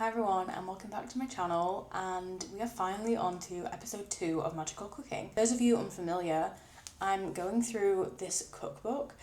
Hi everyone and welcome back to my channel, and we are finally on to episode 2 of Magical Cooking. For those of you unfamiliar, I'm going through this cookbook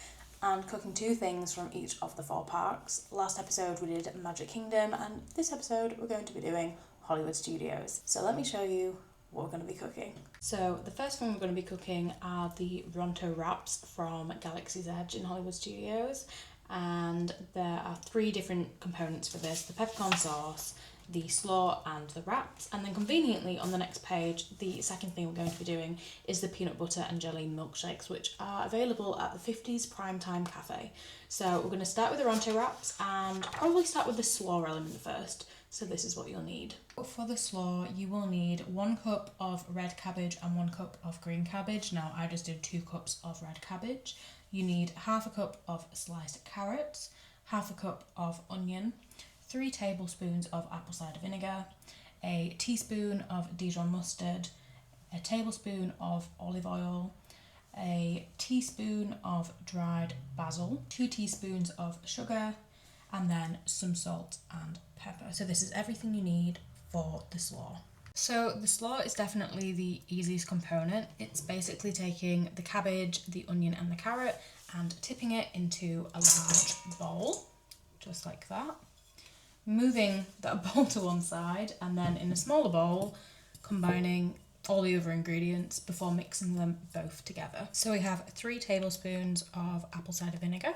and cooking 2 things from each of the 4 parks. Last episode we did Magic Kingdom, and this episode we're going to be doing Hollywood Studios. So let me show you what we're going to be cooking. So the first one we're going to be cooking are the Ronto wraps from Galaxy's Edge in Hollywood Studios. And there are 3 different components for this: the peppercorn sauce, the slaw and the wraps. And then conveniently on the next page, the second thing we're going to be doing is the peanut butter and jelly milkshakes, which are available at the 50s Primetime Cafe. So we're going to start with the Ronto wraps and probably start with the slaw element first. So this is what you'll need. For the slaw, you will need 1 cup of red cabbage and 1 cup of green cabbage. Now I just did 2 cups of red cabbage. You need half a cup of sliced carrots, half a cup of onion, 3 tablespoons of apple cider vinegar, a teaspoon of Dijon mustard, a tablespoon of olive oil, a teaspoon of dried basil, 2 teaspoons of sugar, and then some salt and pepper. So this is everything you need for the slaw. So the slaw is definitely the easiest component. It's basically taking the cabbage, the onion and the carrot and tipping it into a large bowl, just like that. Moving that bowl to one side, and then in a smaller bowl, combining all the other ingredients before mixing them both together. So we have 3 tablespoons of apple cider vinegar,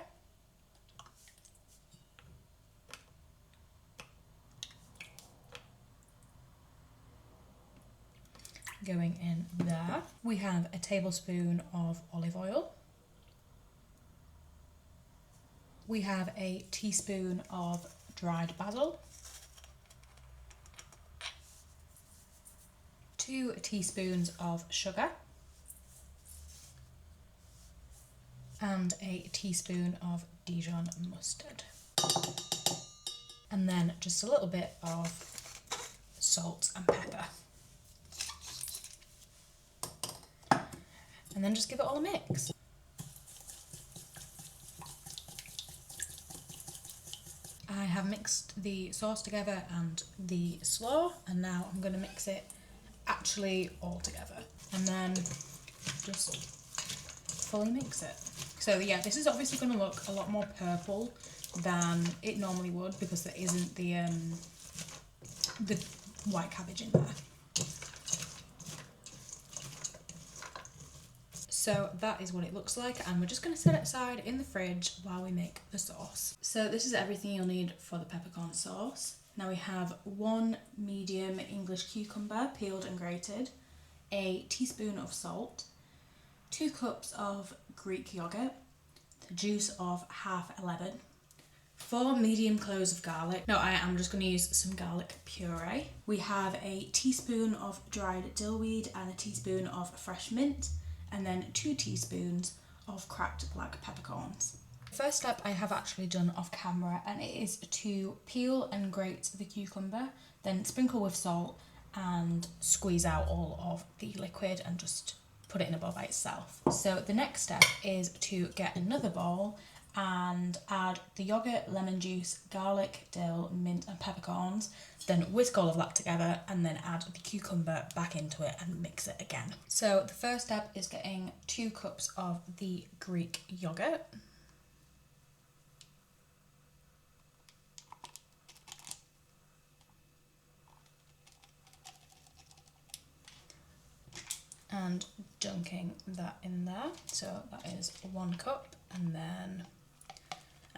going in there. We have a tablespoon of olive oil. We have a teaspoon of dried basil, 2 teaspoons of sugar, and a teaspoon of Dijon mustard. And then just a little bit of salt and pepper. And then just give it all a mix. I have mixed the sauce together and the slaw, and now I'm going to mix it actually all together and then just fully mix it. So yeah, this is obviously going to look a lot more purple than it normally would because there isn't the white cabbage in there. So that is what it looks like, and we're just going to set it aside in the fridge while we make the sauce. So this is everything you'll need for the peppercorn sauce. Now we have 1 medium English cucumber, peeled and grated, a teaspoon of salt, 2 cups of Greek yogurt, the juice of half a lemon, 4 medium cloves of garlic. No, I am just going to use some garlic puree. We have a teaspoon of dried dillweed and a teaspoon of fresh mint, and then 2 teaspoons of cracked black peppercorns. The first step I have actually done off camera, and it is to peel and grate the cucumber, then sprinkle with salt and squeeze out all of the liquid and just put it in a bowl by itself. So the next step is to get another bowl and add the yogurt, lemon juice, garlic, dill, mint and peppercorns, then whisk all of that together and then add the cucumber back into it and mix it again. So the first step is getting 2 cups of the Greek yogurt. And dunking that in there. So that is 1 cup, and then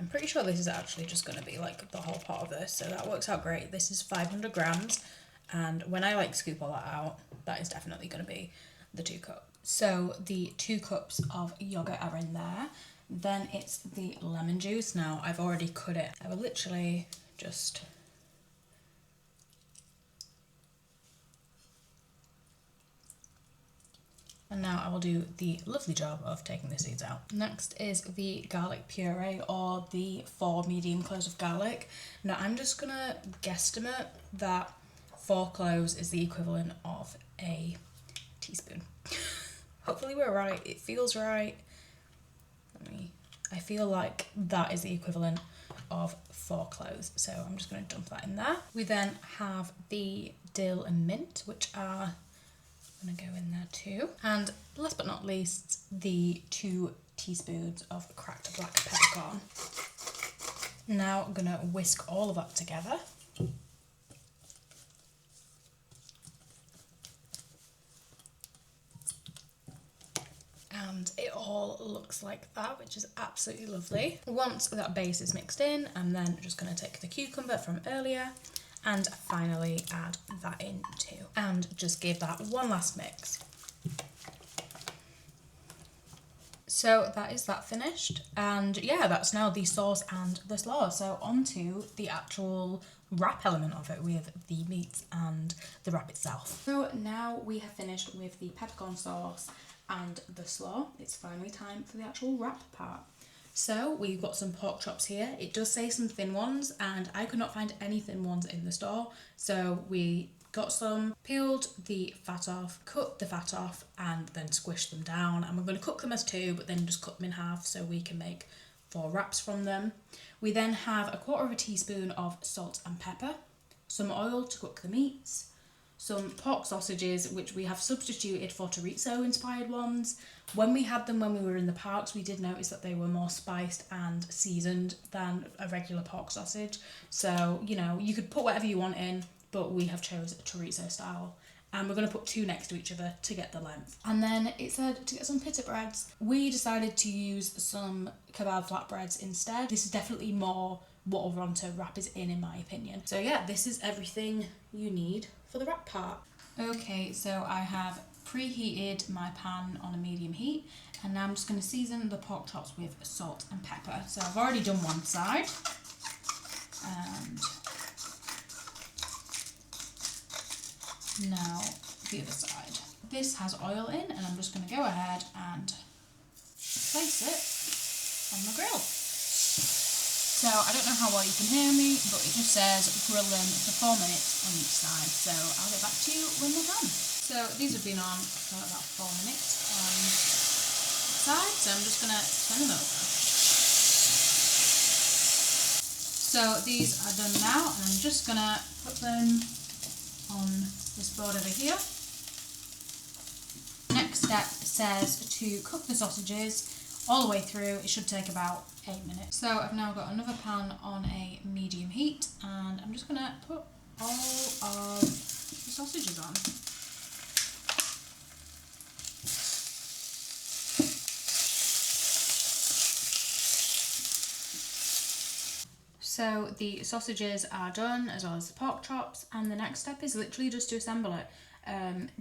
I'm pretty sure this is actually just going to be like the whole pot of this, so that works out great. This is 500 grams, and when I like scoop all that out, that is definitely going to be the 2 cups. So the 2 cups of yogurt are in there. Then it's the lemon juice. Now I've already cut it. I will literally just and now I will do the lovely job of taking the seeds out. Next is the garlic puree, or the 4 medium cloves of garlic. Now I'm just gonna guesstimate that 4 cloves is the equivalent of a teaspoon. Hopefully we're right, it feels right. I feel like that is the equivalent of 4 cloves. So I'm just going to dump that in there. We then have the dill and mint, which are going to go in there too. And last but not least, the 2 teaspoons of cracked black peppercorn. Now I'm going to whisk all of that together. And it all looks like that, which is absolutely lovely. Once that base is mixed in, I'm then just going to take the cucumber from earlier and finally add that in too. And just give that one last mix. So that is that finished. And yeah, that's now the sauce and the slaw. So onto the actual wrap element of it with the meats and the wrap itself. So now we have finished with the peppercorn sauce and the slaw. It's finally time for the actual wrap part. So we've got some pork chops here. It does say some thin ones and I could not find any thin ones in the store. So we got some, peeled the fat off, cut the fat off and then squished them down. And we're going to cook them as 2 but then just cut them in half so we can make 4 wraps from them. We then have 1/4 teaspoon of salt and pepper, some oil to cook the meats, some pork sausages which we have substituted for chorizo inspired ones. When we had them when we were in the parks, we did notice that they were more spiced and seasoned than a regular pork sausage. So, you know, you could put whatever you want in, but we have chose chorizo style. And we're going to put 2 next to each other to get the length. And then it said to get some pita breads. We decided to use some kebab flatbreads instead. This is definitely more what a Ronto wrap is in my opinion. So yeah, this is everything you need for the wrap part. Okay, so I have preheated my pan on a medium heat and now I'm just going to season the pork chops with salt and pepper. So I've already done one side and now the other side. This has oil in and I'm just going to go ahead and place it on the grill. So I don't know how well you can hear me, but it just says grill them for 4 minutes on each side. So I'll get back to you when they're done. So these have been on for about 4 minutes on each side. So I'm just going to turn them over. So these are done now and I'm just going to put them on this board over here. Next step says to cook the sausages all the way through. It should take about 8 minutes. So I've now got another pan on a medium heat and I'm just going to put all of the sausages on. So the sausages are done as well as the pork chops and the next step is literally just to assemble it.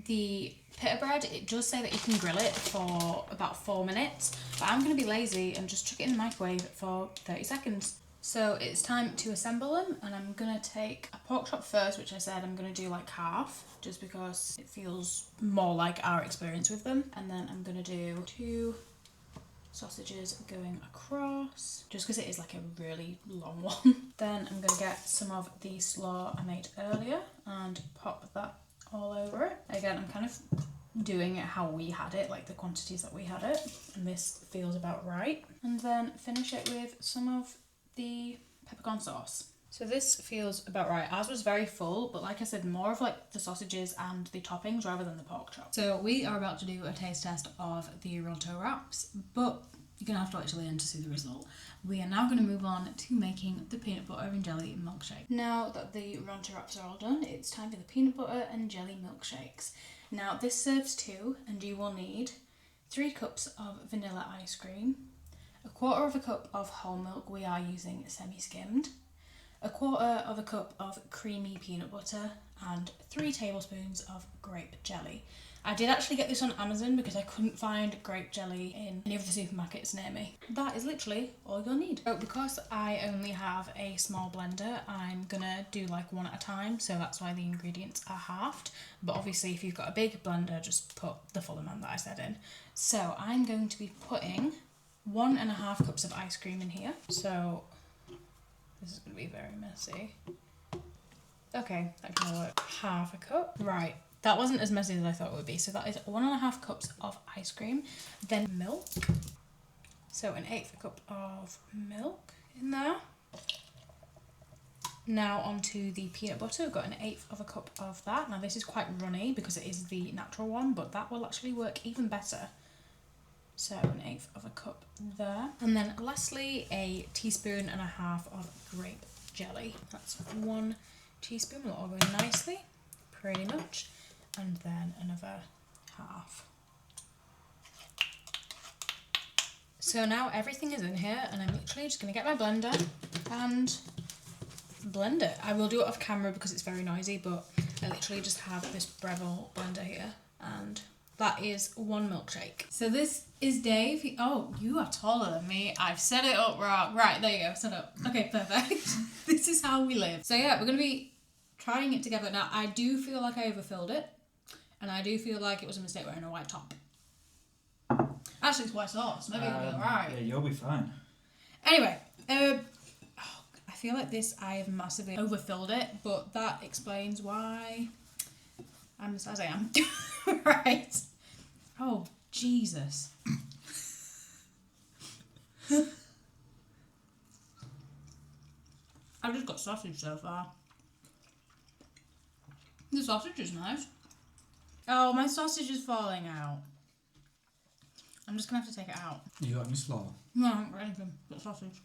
The pita bread, it does say that you can grill it for about 4 minutes, but I'm going to be lazy and just chuck it in the microwave for 30 seconds. So it's time to assemble them and I'm going to take a pork chop first, which I said I'm going to do like half just because it feels more like our experience with them. And then I'm going to do 2 sausages going across just because it is like a really long one. Then I'm going to get some of the slaw I made earlier and pop that all over it. Again, I'm kind of doing it how we had it, like the quantities that we had it, and this feels about right. And then finish it with some of the peppercorn sauce. So this feels about right. Ours was very full, but like I said, more of like the sausages and the toppings rather than the pork chop. So we are about to do a taste test of the Ronto wraps, but you're going to have to wait till the end to see the result. We are now going to move on to making the peanut butter and jelly milkshake. Now that the Ronto wraps are all done, it's time for the peanut butter and jelly milkshakes. Now this serves 2 and you will need 3 cups of vanilla ice cream, 1/4 cup of whole milk, we are using semi-skimmed, 1/4 cup of creamy peanut butter and 3 tablespoons of grape jelly. I did actually get this on Amazon because I couldn't find grape jelly in any of the supermarkets near me. That is literally all you'll need. So because I only have a small blender, I'm gonna do like one at a time, so that's why the ingredients are halved. But obviously if you've got a big blender, just put the full amount that I said in. So I'm going to be putting 1.5 cups of ice cream in here. So this is gonna be very messy. Okay, that can work. 1/2 cup. Right. That wasn't as messy as I thought it would be. So that is 1.5 cups of ice cream. Then milk. So 1/8 cup of milk in there. Now onto the peanut butter. I've got 1/8 of a cup of that. Now this is quite runny because it is the natural one, but that will actually work even better. So 1/8 of a cup there. And then lastly, 1.5 teaspoons of grape jelly. That's 1 teaspoon, will all go in nicely, pretty much. And then another half. So now everything is in here, and I'm literally just going to get my blender and blend it. I will do it off camera because it's very noisy, but I literally just have this Breville blender here, and that is 1 milkshake. So this is Dave. Oh, you are taller than me. I've set it up wrong. Right, there you go, set up. Okay, perfect. This is how we live. So yeah, we're going to be trying it together. Now, I do feel like I overfilled it, and I do feel like it was a mistake wearing a white top. Actually, it's white sauce. Maybe it'll be alright. Yeah, you'll be fine. Anyway, I feel like this, I've massively overfilled it, but that explains why I'm the size I am. Right. Oh, Jesus. I've just got sausage so far. The sausage is nice. Oh, my sausage is falling out. I'm just going to have to take it out. You got any slaw? No, I haven't got anything but sausage.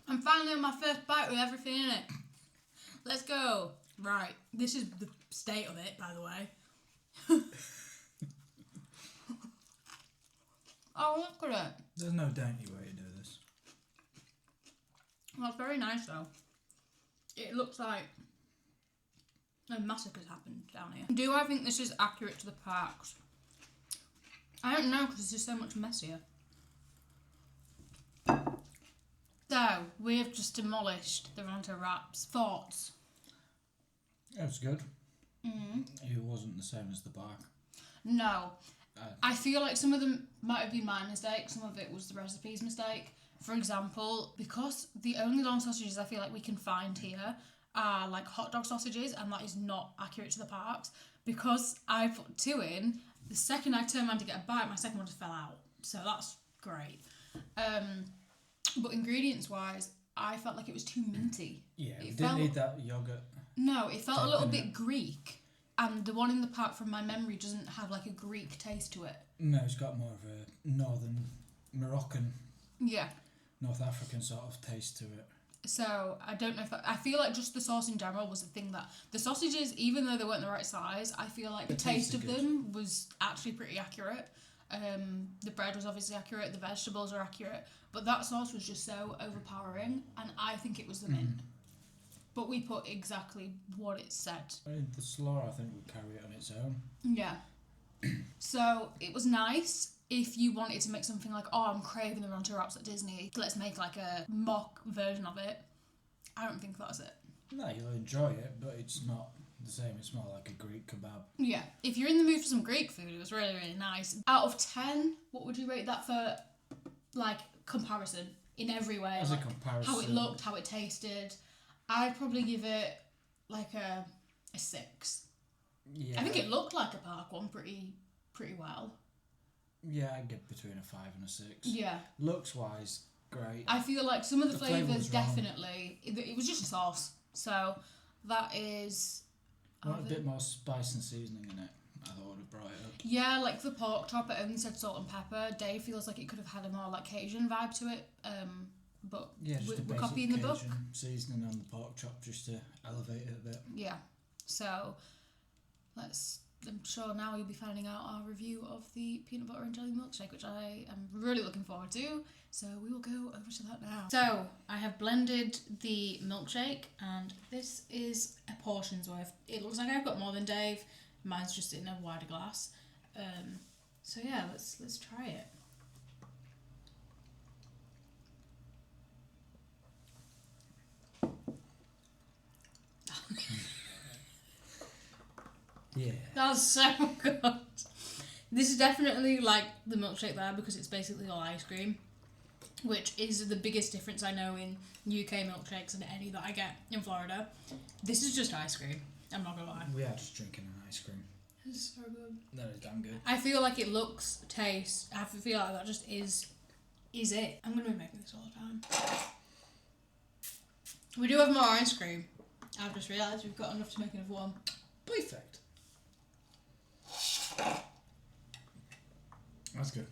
I'm finally on my first bite with everything in it. Let's go. Right, this is the state of it, by the way. Oh, look at it. There's no dainty way to do this. Well, it's very nice though. It looks like a massacre's happened down here. Do I think this is accurate to the parks? I don't know, because it's just so much messier. So, we have just demolished the Ronto wraps. Thoughts? It was good. It wasn't the same as the park. No. I feel like some of them might have been my mistake, some of it was the recipe's mistake. For example, because the only long sausages I feel like we can find here are like hot dog sausages, and that is not accurate to the parks. Because I put 2 in, the second I turned around to get a bite, my second one just fell out. So that's great. But ingredients wise, I felt like it was too minty. Yeah, we didn't need that yogurt. No, it felt a little bit Greek. And the one in the park, from my memory, doesn't have like a Greek taste to it. No, it's got more of a northern Moroccan, Yeah. North African sort of taste to it. So I don't know if I feel like just the sauce in general was the thing that the sausages, even though they weren't the right size, I feel like the taste of them was actually pretty accurate. The bread was obviously accurate, the vegetables are accurate, but that sauce was just so overpowering, and I think it was the mint. But we put exactly what it said. The slaw, I think, would carry it on its own. Yeah. So it was nice. If you wanted to make something like, oh, I'm craving the Ronto wraps at Disney, let's make like a mock version of it. I don't think that's it. No, you'll enjoy it, but it's not the same. It's more like a Greek kebab. Yeah. If you're in the mood for some Greek food, it was really, really nice. Out of 10, what would you rate that for, like, comparison in every way? As like, a comparison. how it looked, how it tasted. I'd probably give it like a 6. Yeah. I think it looked like a park one pretty well. Yeah, I'd give between a 5 and a 6. Yeah. Looks wise, great. I feel like some of the flavour flavours was wrong. definitely, it was just a sauce. So that is... Want a bit more spice and seasoning in it. I thought would have brought it up. Yeah, like the pork chop, it only said salt and pepper. Dave feels like it could have had a more like Cajun vibe to it. But Yeah, just a we're basic copying the book. Cajun seasoning on the pork chop just to elevate it a bit. Yeah. So I'm sure now you'll be finding out our review of the peanut butter and jelly milkshake, which I am really looking forward to. So we will go over to that now. So I have blended the milkshake, and this is a portion's worth. It looks like I've got more than Dave. Mine's just in a wider glass. So yeah, let's try it. Yeah. That's so good. This is definitely like the milkshake there because it's basically all ice cream, which is the biggest difference I know in UK milkshakes and any that I get in Florida. This is just ice cream. I'm not gonna lie. We are just drinking an ice cream. It's so good. That is damn good. I feel like it looks, tastes. I feel like that just is it. I'm gonna be making this all the time. We do have more ice cream. I've just realised we've got enough to make another one. Perfect. That's good.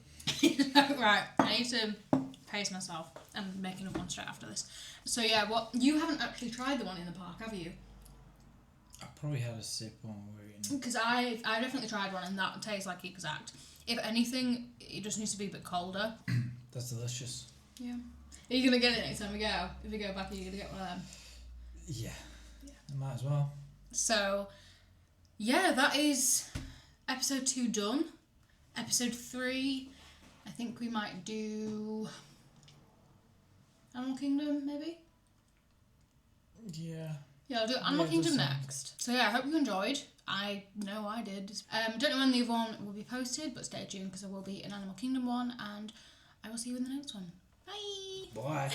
Right, I need to pace myself and make another one straight after this. So yeah, what you haven't actually tried the one in the park, have you? I probably had a sip while we were eating. Because I definitely tried one and that tastes like exact. If anything, it just needs to be a bit colder. That's delicious. Yeah. Are you gonna get it next time we go? If we go back, are you gonna get one of them? Yeah. I might as well. So, yeah, that is episode 2 done. Episode 3, I think we might do Animal Kingdom, maybe? Yeah. Yeah, I'll do Animal Kingdom just next. So yeah, I hope you enjoyed. I know I did. Don't know when the other one will be posted, but stay tuned because there will be an Animal Kingdom one, and I will see you in the next one. Bye! Bye.